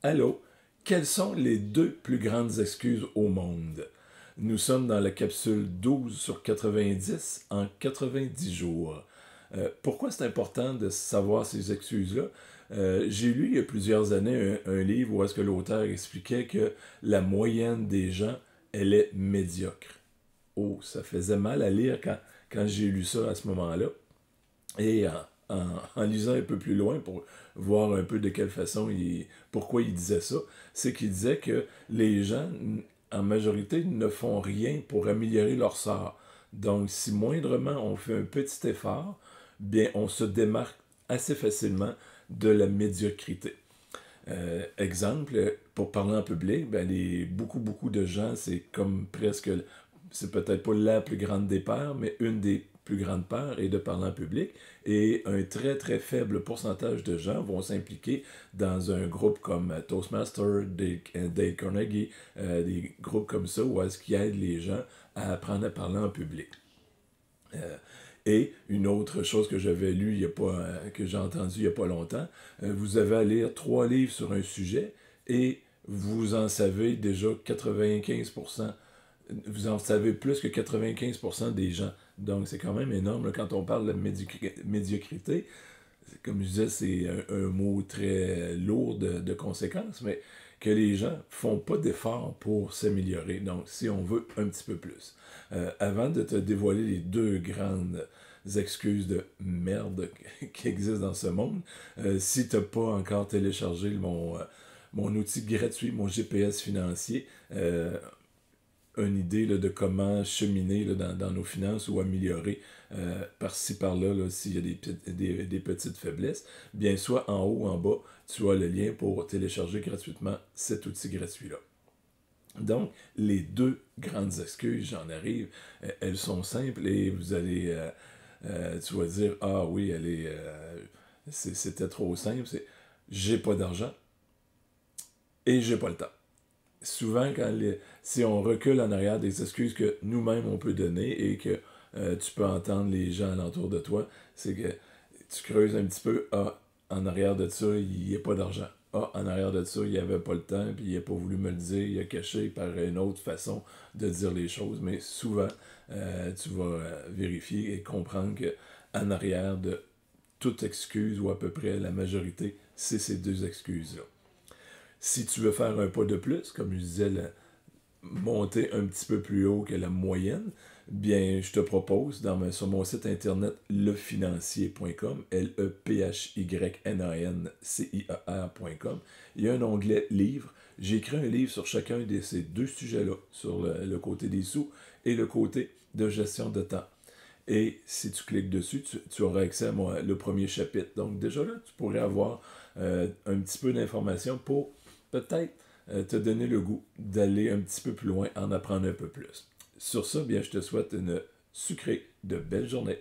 Allô, quelles sont les deux plus grandes excuses au monde? Nous sommes dans la capsule 12 sur 90 en 90 jours. Pourquoi c'est important de savoir ces excuses-là? J'ai lu il y a plusieurs années un livre où est-ce que l'auteur expliquait que la moyenne des gens, elle est médiocre. Oh, ça faisait mal à lire quand j'ai lu ça à ce moment-là. Et en lisant un peu plus loin pour voir un peu de quelle façon pourquoi il disait ça, c'est qu'il disait que les gens, en majorité, ne font rien pour améliorer leur sort. Donc, si moindrement on fait un petit effort, bien, on se démarque assez facilement de la médiocrité. Exemple, pour parler en public, ben beaucoup de gens, c'est comme presque, c'est peut-être pas la plus grande des peurs, mais une des plus grandes peurs est de parler en public. Et un très faible pourcentage de gens vont s'impliquer dans un groupe comme Toastmaster, Dale Carnegie, des groupes comme ça, où est-ce qu'ils aident les gens à apprendre à parler en public. Euh, et une autre chose que j'avais lu que j'ai entendu il n'y a pas longtemps, vous avez à lire 3 livres sur un sujet et vous en savez déjà 95%, vous en savez plus que 95% des gens. Donc c'est quand même énorme là, quand on parle de médiocrité. Comme je disais, c'est un mot très lourd de conséquences, mais que les gens font pas d'efforts pour s'améliorer. Donc, si on veut un petit peu plus. Avant de te dévoiler les deux grandes excuses de merde qui existent dans ce monde, si tu n'as pas encore téléchargé mon outil gratuit, mon GPS financier, une idée là, de comment cheminer là, dans nos finances ou améliorer par-ci par-là là, s'il y a des petites faiblesses, bien soit en haut ou en bas, tu as le lien pour télécharger gratuitement cet outil gratuit-là. Donc, les deux grandes excuses, j'en arrive, elles sont simples et vous allez, tu vas dire, ah oui, c'était trop simple, c'est j'ai pas d'argent et j'ai pas le temps. Souvent, si on recule en arrière des excuses que nous-mêmes on peut donner et que tu peux entendre les gens alentour de toi, c'est que tu creuses un petit peu, ah, en arrière de ça, il n'y a pas d'argent. Ah, en arrière de ça, il n'y avait pas le temps, puis il n'a pas voulu me le dire, il a caché par une autre façon de dire les choses. Mais souvent, tu vas vérifier et comprendre que en arrière de toute excuse, ou à peu près la majorité, c'est ces deux excuses-là. Si tu veux faire un pas de plus, comme je disais, monter un petit peu plus haut que la moyenne, bien, je te propose sur mon site internet lefinancier.com, lephynancier.com, il y a un onglet livres. J'ai écrit un livre sur chacun de ces deux sujets-là, sur le côté des sous et le côté de gestion de temps. Et si tu cliques dessus, tu auras accès à le premier chapitre. Donc déjà là, tu pourrais avoir un petit peu d'informations pour peut-être te donner le goût d'aller un petit peu plus loin, en apprendre un peu plus. Sur ça, bien, je te souhaite une sucrée de belle journée.